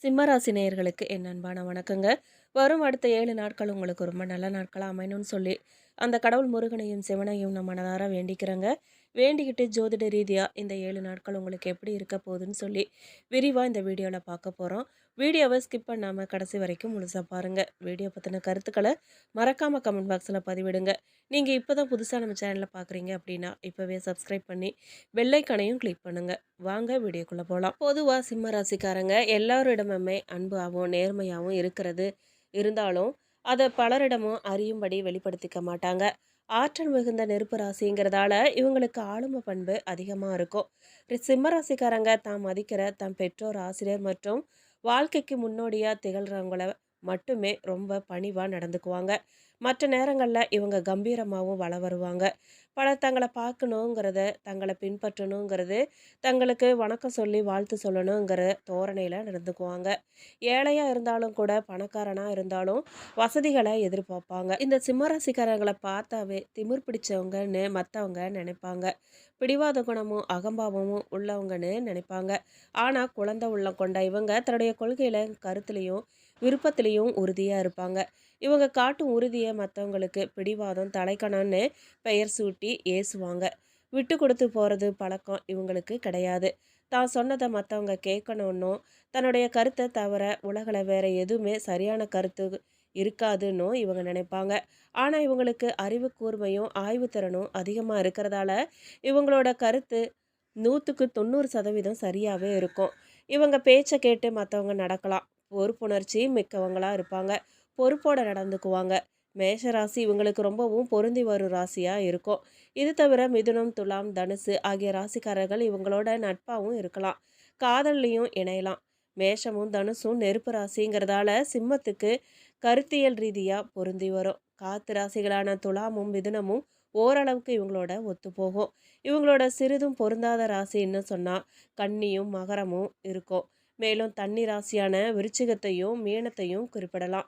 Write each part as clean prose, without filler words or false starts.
சிம்மராசி நேயர்களுக்கு என் அன்பான வணக்கங்க. வரும் அடுத்த 7 நாட்கள் உங்களுக்கு ரொம்ப நல்ல நாட்களா அமையணும்னு சொல்லி, அந்த கடவுள் முருகனையும், சிவனையும் நான் மனதார வேண்டிக்கிறேங்க. வேண்டிக்கிட்டு ஜோதிட ரீதியா இந்த 7 நாட்கள் உங்களுக்கு எப்படி இருக்க போகுதுன்னு சொல்லி, விரிவா இந்த வீடியோல பார்க்க போறோம். வீடியோவ ஸ்கிப் பண்ணாம கடைசி வரைக்கும் முழுசா பாருங்க. வீடியோ பத்தின கருத்துக்கள மறக்காம கமெண்ட் பாக்ஸ்ல பதிவிடுங்க. நீங்க இப்பதான் புதுசா நம்ம சேனல பார்க்குறீங்க அப்படின்னா, இப்பவே சப்ஸ்கிரைப் பண்ணி பெல் ஐகானையும் கிளிக் பண்ணுங்க. வாங்க வீடியோக்குள்ள போலாம். பொதுவா சிம்ம ராசிக்காரங்க எல்லாரிடமுமே அன்பாவும் நேர்மையாவும் இருக்கிறது இருந்தாலும் அதை பலரிடமும் அறியும்படி வெளிப்படுத்திக்க மாட்டாங்க. ஆற்றல் மிகுந்த நெருப்பு ராசிங்கிறதால இவங்களுக்கு ஆளுமை பண்பு அதிகமா இருக்கும். சிம்ம ராசிக்காரங்க தாம் மதிக்கிற தம் பெற்றோர், ஆசிரியர் மற்றும் வாழ்க்கைக்கு முன்னோடியா திகழ்றவங்கள மட்டுமே ரொம்ப பணிவா நடந்துக்குவாங்க. மற்ற நேரங்கள்ல இவங்க கம்பீரமாவும் வள வருவாங்க. பலர் தங்களை பார்க்கணுங்கிறத, தங்களை பின்பற்றணுங்கிறது, தங்களுக்கு வணக்கம் சொல்லி வாழ்த்து சொல்லணுங்கிற தோரணையில நடந்துக்குவாங்க. ஏழையா இருந்தாலும் கூட, பணக்காரனா இருந்தாலும் வசதிகளை எதிர்பார்ப்பாங்க. இந்த சிம்மராசிக்காரங்களை பார்த்தாவே திமிர் பிடிச்சவங்கன்னு மற்றவங்க நினைப்பாங்க. பிடிவாத குணமும் அகம்பாவமும் உள்ளவங்கன்னு நினைப்பாங்க. ஆனா குழந்தை உள்ளம் கொண்ட இவங்க தன்னுடைய கொள்கையில, கருத்துலையும் விருப்பத்திலையும் உறுதியா இருப்பாங்க. இவங்க காட்டும் உறுதியை மற்றவங்களுக்கு பிடிவாதம், தலைக்கணம்னு பெயர் சூட்டி ஏசுவாங்க. விட்டு கொடுத்து போகிறது பழக்கம் இவங்களுக்கு கிடையாது. தான் சொன்னதை மற்றவங்க கேட்கணுன்னும், தன்னுடைய கருத்தை தவிர உலகில் வேற எதுவுமே சரியான கருத்து இருக்காதுன்னும் இவங்க நினைப்பாங்க. ஆனால் இவங்களுக்கு அறிவு கூர்மையும் ஆய்வுத்திறனும் அதிகமாக இருக்கிறதால இவங்களோட கருத்து 100% சரியாகவே இருக்கும். இவங்க பேச்சை கேட்டு மற்றவங்க நடக்கலாம். பொறுப்புணர்ச்சி மிக்கவங்களா இருப்பாங்க. பொறுப்போட நடந்துக்குவாங்க. மேஷராசி இவங்களுக்கு ரொம்பவும் பொருந்தி வரும் ராசியா இருக்கும். இது தவிர மிதுனம், துலாம், தனுசு ஆகிய ராசிக்காரர்கள் இவங்களோட நட்பாகவும் இருக்கலாம். காதல்லையும் இணையலாம். மேஷமும் தனுசும் நெருப்பு ராசிங்கிறதால சிம்மத்துக்கு கருத்தியல் ரீதியா பொருந்தி வரும். காத்து ராசிகளான துலாமும் மிதுனமும் ஓரளவுக்கு இவங்களோட ஒத்து போகும். இவங்களோட சிறிதும் பொருந்தாத ராசின்னு சொன்னா கன்னியும் மகரமும் இருக்கும். மேலும் தண்ணி ராசியான விருச்சிகத்தையும் மீனத்தையும் குறிப்பிடலாம்.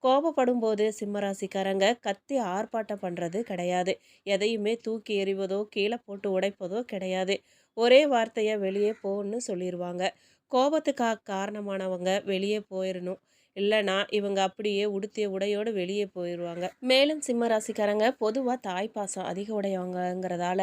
கோபப்படும் போது சிம்மராசிக்காரங்க கத்தி ஆர்ப்பாட்டம் பண்ணுறது கிடையாது. எதையுமே தூக்கி எறிவதோ கீழே போட்டு உடைப்பதோ கிடையாது. ஒரே வார்த்தையை வெளியே போன்னு சொல்லிடுவாங்க. கோபத்துக்காக காரணமானவங்க வெளியே போயிடணும். இல்லைனா இவங்க அப்படியே உடுத்திய உடையோடு வெளியே போயிடுவாங்க. மேலும் சிம்ம ராசிக்காரங்க பொதுவாக தாய்ப்பாசம் அதிக உடையவங்கிறதால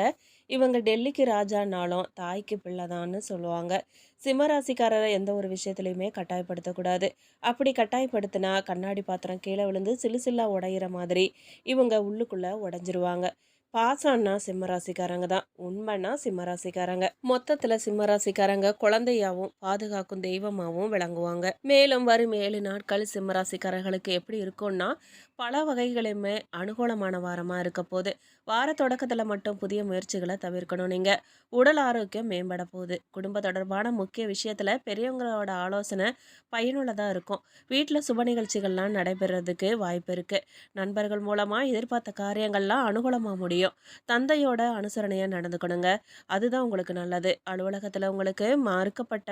இவங்க டெல்லிக்கு ராஜானாலும் தாய்க்கு பிள்ளைதான்னு சொல்லுவாங்க. சிம்மராசிக்காரரை எந்த ஒரு விஷயத்துலையுமே கட்டாயப்படுத்தக்கூடாது. அப்படி கட்டாயப்படுத்தினா கண்ணாடி பாத்திரம் கீழே விழுந்து சிலு சில்லா உடையிற மாதிரி இவங்க உள்ளுக்குள்ள உடஞ்சிருவாங்க. பாசம்னா சிம்மராசிக்காரங்க தான். உண்மைன்னா சிம்மராசிக்காரங்க. மொத்தத்துல சிம்மராசிக்காரங்க குழந்தையாவும் பாதுகாக்கும் தெய்வமாவும் விளங்குவாங்க. மேலும் வரும் 7 நாட்கள் சிம்மராசிக்காரர்களுக்கு எப்படி இருக்கும்னா, பல வகைகளுமே அனுகூலமான வாரமா இருக்க போகுது. வார தொடக்கத்துல மட்டும் புதிய முயற்சிகளை தவிர்க்கணும் நீங்க. உடல் ஆரோக்கியம் மேம்பட போகுது. குடும்ப தொடர்பான முக்கிய விஷயத்துல பெரியவங்களோட ஆலோசனை பயனுள்ளதா இருக்கும். வீட்டுல சுப நிகழ்ச்சிகள்லாம் நடைபெறதுக்கு வாய்ப்பு இருக்கு. நண்பர்கள் மூலமா எதிர்பார்த்த காரியங்கள்லாம் அனுகூலமா முடியும். தந்தையோட அனுசரணையா நடந்துக்கணுங்க. அதுதான் உங்களுக்கு நல்லது. அலுவலகத்துல உங்களுக்கு மறுக்கப்பட்ட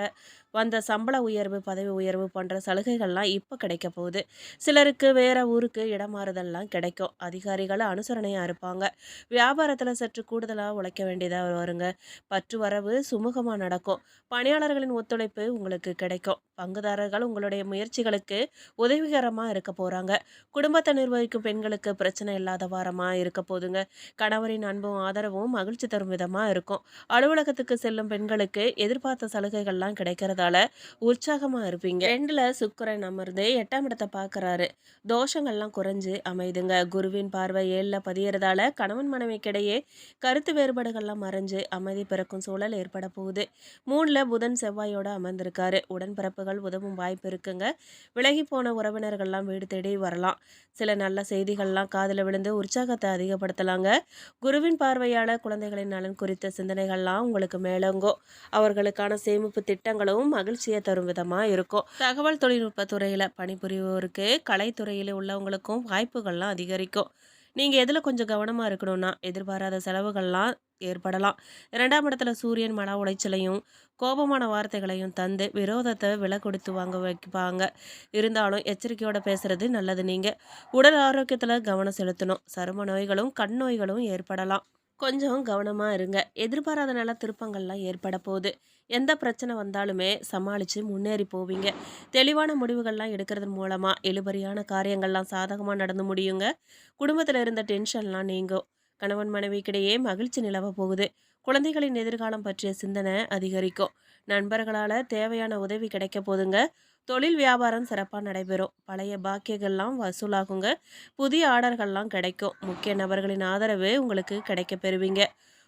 வந்த சம்பள உயர்வு, பதவி உயர்வு போன்ற சலுகைகள்லாம் இப்ப கிடைக்க போகுது. சிலருக்கு வேற ஊருக்கு இடமாறுதல்லாம் கிடைக்கும். அதிகாரிகள் அனுசரணையா இருப்பாங்க. வியாபாரத்துல சற்று கூடுதலா உழைக்க வேண்டியதா வருங்க. பற்று வரவு சுமூகமா நடக்கும். பணியாளர்களின் ஒத்துழைப்பு உங்களுக்கு கிடைக்கும். பங்குதாரர்கள் உங்களுடைய முயற்சிகளுக்கு உதவிகரமா இருக்க போறாங்க. குடும்பத்தை நிர்வகிக்கும் பெண்களுக்கு பிரச்சனை இல்லாத வாரமா இருக்க போதுங்க. கணவரின் அன்பும் ஆதரவும் மகிழ்ச்சி தரும் விதமா இருக்கும். அலுவலகத்துக்கு செல்லும் பெண்களுக்கு எதிர்பார்த்த சலுகைகள்லாம் கிடைக்கிறதால உற்சாகமா இருப்பீங்க. 2ல சுக்கிரன் அமர்ந்து 8ஆம் இடத்தை பார்க்கறாரு. தோஷங்கள்லாம் குறைஞ்சு அமைதுங்க. குருவின் பார்வை 7ல பதியறதால கணவன் மனைவிக்கிடையே கருத்து வேறுபாடுகள்லாம் மறைஞ்சு அமைதி பிறக்கும் சூழல் ஏற்பட போகுது. 3ல புதன் செவ்வாயோட அமர்ந்திருக்காரு. உடன்பிறப்புகள் உதவும் வாய்ப்பு இருக்குங்க. விலகி போன உறவினர்கள்லாம் வீடு தேடி வரலாம். சில நல்ல செய்திகள்லாம் காதுல விழுந்து உற்சாகத்தை அதிகப்படுத்தலாங்க. குருவின் பார்வையால குழந்தைகளின் நலன் குறித்த சிந்தனைகள்லாம் உங்களுக்கு மேலோங்கும். அவர்களுக்கான சேமிப்பு திட்டங்களும் மகிழ்ச்சியை தரும் விதமா இருக்கும். தகவல் தொழில்நுட்ப துறையில பணிபுரிவோருக்கு கலைத்துறையில உள்ளவங்களுக்கும் வாய்ப்புகள்லாம் அதிகரிக்கும். நீங்க எதுல கொஞ்சம் கவனமா இருக்கணும்னா, எதிர்பாராத செலவுகள்லாம் ஏற்படலாம். 2ஆம் இடத்துல சூரியன் மன உளைச்சலையும் கோபமான வார்த்தைகளையும் தந்து விரோதத்தை விலை கொடுத்து வாங்க வைப்பாங்க. இருந்தாலும் எச்சரிக்கையோட பேசுறது நல்லது. நீங்க உடல் ஆரோக்கியத்துல கவனம் செலுத்தணும். சரும நோய்களும் கண் நோய்களும் ஏற்படலாம். கொஞ்சம் கவனமா இருங்க. எதிர்பாராத நல்ல திருப்பங்கள்லாம் ஏற்பட போகுது. எந்த பிரச்சனை வந்தாலுமே சமாளிச்சு முன்னேறி போவீங்க. தெளிவான முடிவுகள்லாம் எடுக்கிறதன் மூலமா இழுபறியான காரியங்கள்லாம் சாதகமா நடந்து முடியுங்க. குடும்பத்துல இருந்த டென்ஷன்லாம் நீங்கும். கணவன் மனைவிக்கிடையே மகிழ்ச்சி நிலவ போகுது. குழந்தைகளின் எதிர்காலம் பற்றிய சிந்தனை அதிகரிக்கும். நண்பர்களால தேவையான உதவி கிடைக்க போதுங்க. தொழில் வியாபாரம் சிறப்பா நடைபெறும். பழைய பாக்கியங்கள்லாம் வசூலாகுங்க. புதிய ஆர்டர்கள்லாம் கிடைக்கும். முக்கிய நபர்களின் ஆதரவு உங்களுக்கு கிடைக்க பெறுவீங்க.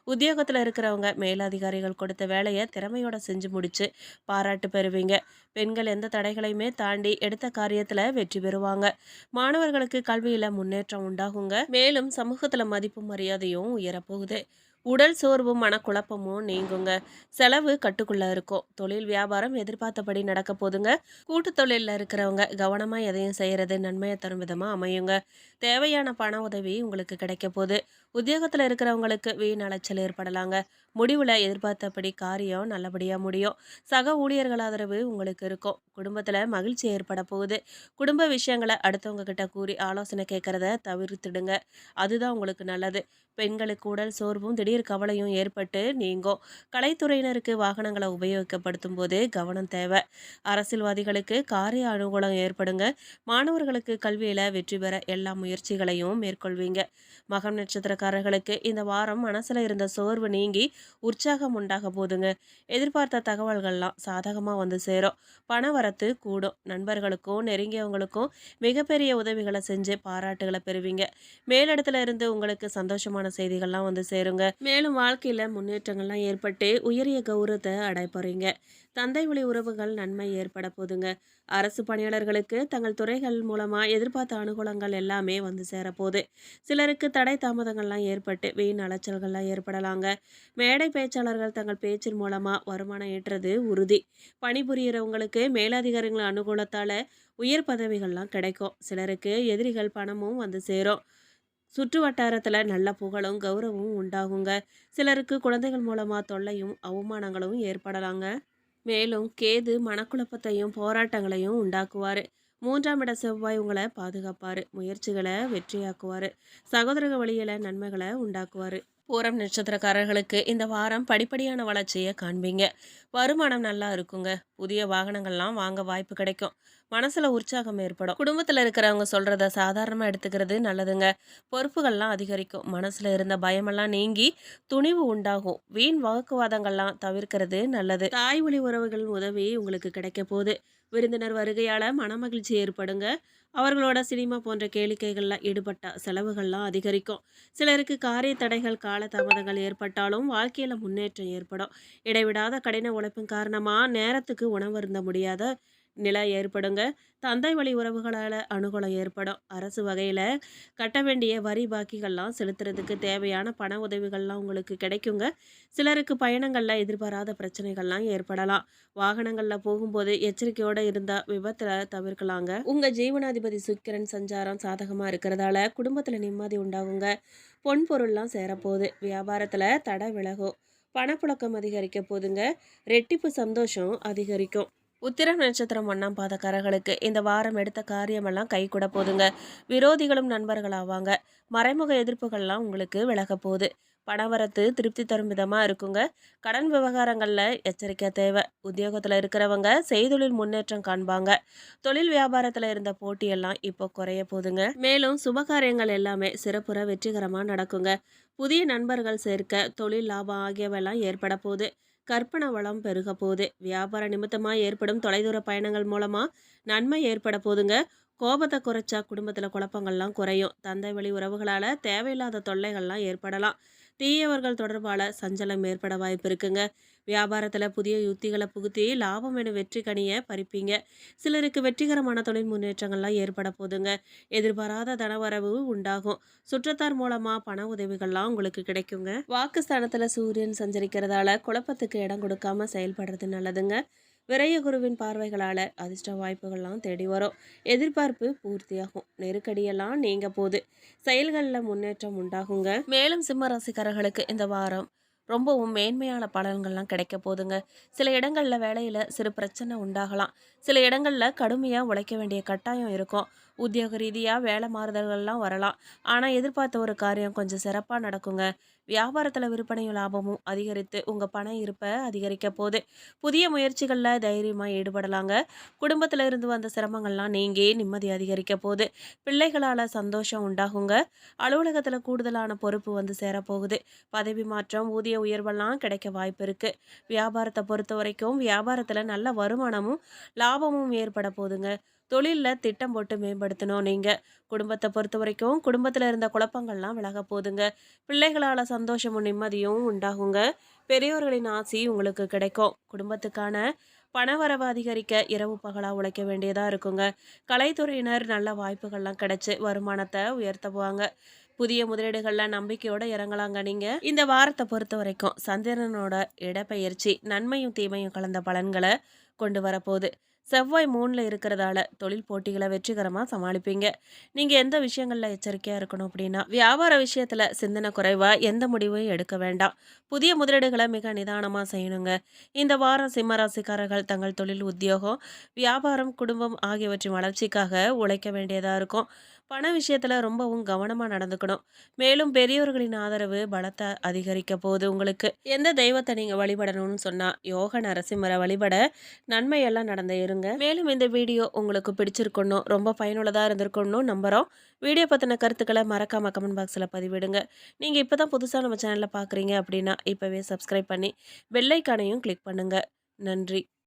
உத்தியோகத்துல இருக்கிறவங்க மேலதிகாரிகள் கொடுத்த வேலையை திறமையோட செஞ்சு முடிச்சு பாராட்டு பெறுவீங்க. பெண்கள் எந்த தடைகளையுமே தாண்டி எடுத்த காரியத்துல வெற்றி பெறுவாங்க. மாணவர்களுக்கு கல்வியில முன்னேற்றம் உண்டாகுங்க. மேலும் சமூகத்துல மதிப்பும் மரியாதையும் உயரப்போகுது. உடல் சோர்வும் மனக்குழப்பமும் நீங்குங்க. செலவு கட்டுக்குள்ள இருக்கும். தொழில் வியாபாரம் எதிர்பார்த்தபடி நடக்க போதுங்க. கூட்டு தொழிலில் இருக்கிறவங்க கவனமா எதையும் செய்யறது நன்மையை தரும் விதமா அமையுங்க. தேவையான பண உதவி உங்களுக்கு கிடைக்க போகுது. உத்தியோகத்துல இருக்கிறவங்களுக்கு வீண் அலைச்சல் ஏற்படலாங்க. முடிவுல எதிர்பார்த்தபடி காரியம் நல்லபடியா முடியும். சக ஊழியர்கள் ஆதரவு உங்களுக்கு இருக்கும். குடும்பத்துல மகிழ்ச்சி ஏற்பட போகுது. குடும்ப விஷயங்களை அடுத்தவங்க கிட்ட கூறி ஆலோசனை கேட்கறத தவிர்த்துடுங்க. அதுதான் உங்களுக்கு நல்லது. பெண்களுக்கு உடல் சோர்வும் திடீர் கவலையும் ஏற்பட்டு நீங்கும். கலைத்துறையினருக்கு வாகனங்களை உபயோகப்படுத்தும் போது கவனம் தேவை. அரசியல்வாதிகளுக்கு காரிய அனுகூலம் ஏற்படுங்க. மாணவர்களுக்கு கல்வியில வெற்றி பெற எல்லா முயற்சிகளையும் மேற்கொள்வீங்க. மகம் நட்சத்திரக்காரர்களுக்கு இந்த வாரம் மனசுல இருந்த சோர்வு நீங்கி உற்சாகம் உண்டாக போதுங்க. எதிர்பார்த்த தகவல்கள்லாம் சாதகமா வந்து சேரும். பண வரத்து கூடும். நண்பர்களுக்கும் நெருங்கியவங்களுக்கும் மிகப்பெரிய உதவிகளை செஞ்சு பாராட்டுகளை பெறுவீங்க. மேலிடத்துல இருந்து உங்களுக்கு சந்தோஷமான செய்திகள்லாம் வந்து சேருங்க. மேலும் வாழ்க்கையில முன்னேற்றங்கள்லாம் ஏற்பட்டு உயரிய கௌரவத்தை அடைப்பறீங்க. தந்தை வழி உறவுகள் நன்மை ஏற்பட போதுங்க. அரசு பணியாளர்களுக்கு தங்கள் துறைகள் மூலமா எதிர்பார்த்த அனுகூலங்கள் எல்லாமே வந்து சேரப்போகுது. சிலருக்கு தடை தாமதங்கள்லாம் ஏற்பட்டு வீண் அலைச்சல்கள்லாம் ஏற்படலாங்க. மேடை பேச்சாளர்கள் தங்கள் பேச்சின் மூலமா வருமானம் ஈட்டுறது உறுதி. பணிபுரியறவங்களுக்கு மேலதிகாரிகள் அனுகூலத்தால உயர் பதவிகள்லாம் கிடைக்கும். சிலருக்கு எதிரிகள் பணமும் வந்து சேரும். சுற்று வட்டாரத்துல நல்ல புகழும் கௌரவமும் உண்டாகுங்க. சிலருக்கு குழந்தைகள் மூலமா தொல்லையும் அவமானங்களும் ஏற்படலாங்க. மேலும் கேது மனக்குழப்பத்தையும் போராட்டங்களையும் உண்டாக்குவாரு. மூன்றாம் இட செவ்வாய் உங்களை பாதுகாப்பாரு. முயற்சிகளை வெற்றியாக்குவாரு. சகோதரக வழியில நன்மைகளை உண்டாக்குவாரு. பூரம் நட்சத்திரக்காரர்களுக்கு இந்த வாரம் படிப்படியான வளர்ச்சியை காண்பீங்க. வருமானம் நல்லா இருக்குங்க. புதிய வாகனங்கள்லாம் வாங்க வாய்ப்பு கிடைக்கும். மனசுல உற்சாகம் ஏற்படும். குடும்பத்துல இருக்கிறவங்க சொல்றத சாதாரணமா எடுத்துக்கிறது நல்லதுங்க. பொறுப்புகள்லாம் அதிகரிக்கும். மனசுல இருந்த பயமெல்லாம் நீங்கி துணிவு உண்டாகும். வீண் வாக்குவாதங்கள்லாம் தவிர்க்கிறது நல்லது. தாய் வழி உறவுகளின் உதவி உங்களுக்கு கிடைக்க போகுது. விருந்தினர் வருகையால மனமகிழ்ச்சி ஏற்படுங்க. அவர்களோட சினிமா போன்ற கேளிக்கைகள்ல ஈடுபட்ட செலவுகள்லாம் அதிகரிக்கும். சிலருக்கு காரிய தடைகள் கால தாமதங்கள் ஏற்பட்டாலும் வாழ்க்கையில முன்னேற்றம் ஏற்படும். இடைவிடாத கடின உழைப்பின் காரணமா நேரத்துக்கு உணவு அருந்த முடியாத நிலை ஏற்படுங்க. தந்தை வழி உறவுகளால அனுகூலம் ஏற்படும். அரசு வகையில கட்ட வேண்டிய வரி பாக்கிகள்லாம் செலுத்துறதுக்கு தேவையான பண உதவிகள்லாம் உங்களுக்கு கிடைக்குங்க. சிலருக்கு பயணங்கள்ல எதிர்பாராத பிரச்சனைகள்லாம் ஏற்படலாம். வாகனங்கள்ல போகும்போது எச்சரிக்கையோட இருந்தா விபத்துல தவிர்க்கலாங்க. உங்க ஜீவனாதிபதி சுக்கிரன் சஞ்சாரம் சாதகமா இருக்கிறதால குடும்பத்துல நிம்மதி உண்டாகுங்க. பொன் பொருள்லாம் சேரப்போகுது. வியாபாரத்துல தடை விலகும். பணப்புழக்கம் அதிகரிக்க போதுங்க. ரெட்டிப்பு சந்தோஷம் அதிகரிக்கும். உத்திரம் நட்சத்திரம் ஒண்ணாம் பாதக்காரர்களுக்கு இந்த வாரம் எடுத்த காரியமெல்லாம் கைகூட போதுங்க. விரோதிகளும் நண்பர்களாவாங்க. மறைமுக எதிர்ப்புகள்லாம் உங்களுக்கு விலக போகுது. பணவரத்து திருப்தி தரும் விதமா இருக்குங்க. கடன் விவகாரங்கள்ல எச்சரிக்கை தேவை. உத்தியோகத்துல இருக்கிறவங்க செய்தொழில் முன்னேற்றம் காண்பாங்க. தொழில் வியாபாரத்துல இருந்த போட்டியெல்லாம் இப்போ குறைய போதுங்க. மேலும் சுபகாரியங்கள் எல்லாமே சிறப்புற வெற்றிகரமா நடக்குங்க. புதிய நண்பர்கள் சேர்க்க தொழில் லாபம் ஆகியவெல்லாம் ஏற்பட போகுது. கற்பனை வளம் பெருக போகுது. வியாபார நிமித்தமா ஏற்படும் தொலைதூர பயணங்கள் மூலமா நன்மை ஏற்பட போதுங்க. கோபத்தை குறைச்சா குடும்பத்துல குழப்பங்கள்லாம் குறையும். தந்தை வழி உறவுகளால தேவையில்லாத தொல்லைகள்லாம் ஏற்படலாம். தீயவர்கள் தொடர்பால சஞ்சலம் ஏற்பட வாய்ப்பு இருக்குங்க. வியாபாரத்துல புதிய யுத்திகளை புகுத்தி லாபம் என வெற்றி கனிய பறிப்பீங்க. சிலருக்கு வெற்றிகரமான தொழில் முன்னேற்றங்கள்லாம் ஏற்பட போதுங்க. எதிர்பாராத தனவரவு உண்டாகும். சுற்றத்தார் மூலமா பண உதவிகள்லாம் உங்களுக்கு கிடைக்குங்க. வாக்குஸ்தானத்துல சூரியன் சஞ்சரிக்கிறதால குழப்பத்துக்கு இடம் கொடுக்காம செயல்படுறது நல்லதுங்க. விரைய குருவின் பார்வைகளால அதிர்ஷ்ட வாய்ப்புகள்லாம் தேடி வரும். எதிர்பார்ப்பு பூர்த்தியாகும். நெருக்கடியெல்லாம் நீங்க போகுது. செயல்களில் முன்னேற்றம் உண்டாகுங்க. மேலும் சிம்ம ராசிக்காரர்களுக்கு இந்த வாரம் ரொம்பவும் மேன்மையான பலன்கள்லாம் கிடைக்க போதுங்க. சில இடங்கள்ல வேலையில சிறு பிரச்சனை உண்டாகலாம். சில இடங்கள்ல கடுமையா உழைக்க வேண்டிய கட்டாயம் இருக்கும். உத்தியோக ரீதியாக வேலை மாறுதல்கள்லாம் வரலாம். ஆனால் எதிர்பார்த்த ஒரு காரியம் கொஞ்சம் சிறப்பாக நடக்குங்க. வியாபாரத்தில் விற்பனையும் லாபமும் அதிகரித்து உங்கள் பண இருப்பை அதிகரிக்க போகுது. புதிய முயற்சிகளில் தைரியமாக ஈடுபடலாங்க. குடும்பத்தில் இருந்து வந்த சிரமங்கள்லாம் நீங்கி நிம்மதி அதிகரிக்க போகுது. பிள்ளைகளால் சந்தோஷம் உண்டாகுங்க. அலுவலகத்தில் கூடுதலான பொறுப்பு வந்து சேரப்போகுது. பதவி மாற்றம், ஊதிய உயர்வெல்லாம் கிடைக்க வாய்ப்பு இருக்கு. வியாபாரத்தை பொறுத்த வரைக்கும் வியாபாரத்தில் நல்ல வருமானமும் லாபமும் ஏற்பட போகுதுங்க. தொழிலில் திட்டம் போட்டு மேம்படுத்தணும் நீங்க. குடும்பத்தை பொறுத்த வரைக்கும் குடும்பத்தில் இருந்த குழப்பங்கள்லாம் விலக போகுதுங்க. பிள்ளைகளால் சந்தோஷமும் நிம்மதியும் உண்டாகுங்க. பெரியோர்களின் ஆசி உங்களுக்கு கிடைக்கும். குடும்பத்துக்கான பணவரவு அதிகரிக்க இரவு பகலா உழைக்க வேண்டியதா இருக்குங்க. கலைத்துறையினர் நல்ல வாய்ப்புகள்லாம் கிடைச்சு வருமானத்தை உயர்த்துவாங்க. புதிய முதலீடுகள்ல நம்பிக்கையோட இறங்கலாங்க நீங்க. இந்த வாரத்தை பொறுத்த வரைக்கும் சந்திரனோட இடப்பெயர்ச்சி நன்மையும் தீமையும் கலந்த பலன்களை கொண்டு வரப்போகுது. செவ்வாய் 3ல இருக்கிறதால தொழில் போட்டிகளை வெற்றிகரமா சமாளிப்பீங்க. நீங்க எந்த விஷயங்கள்ல எச்சரிக்கையா இருக்கணும் அப்படின்னா, வியாபார விஷயத்துல சிந்தனை குறைவா எந்த முடிவையும் எடுக்க வேண்டாம். புதிய முதலீடுகளை மிக நிதானமா செய்யணுங்க. இந்த வாரம் சிம்ம ராசிக்காரர்கள் தங்கள் தொழில், உத்தியோகம், வியாபாரம், குடும்பம் ஆகியவற்றின் வளர்ச்சிக்காக உழைக்க வேண்டியதா இருக்கும். பண விஷயத்துல ரொம்பவும் கவனமா நடந்துக்கணும். மேலும் பெரியோர்களின் ஆதரவு பலத்தை அதிகரிக்க போகுது உங்களுக்கு. எந்த தெய்வத்தை நீங்க வழிபடணும்னு சொன்னா யோக நரசிம்மரை வழிபட நன்மையெல்லாம் நடந்தே இருங்க. மேலும் இந்த வீடியோ உங்களுக்கு பிடிச்சிருக்கணும், ரொம்ப பயனுள்ளதா இருந்திருக்கணும் நம்புறோம். வீடியோ பத்தின கருத்துக்களை மறக்காம கமெண்ட் பாக்ஸ்ல பதிவிடுங்க. நீங்க இப்பதான் புதுசா நம்ம சேனல்ல பாக்குறீங்க அப்படின்னா இப்பவே சப்ஸ்கிரைப் பண்ணி பெல் ஐகானையும் கிளிக் பண்ணுங்க. நன்றி.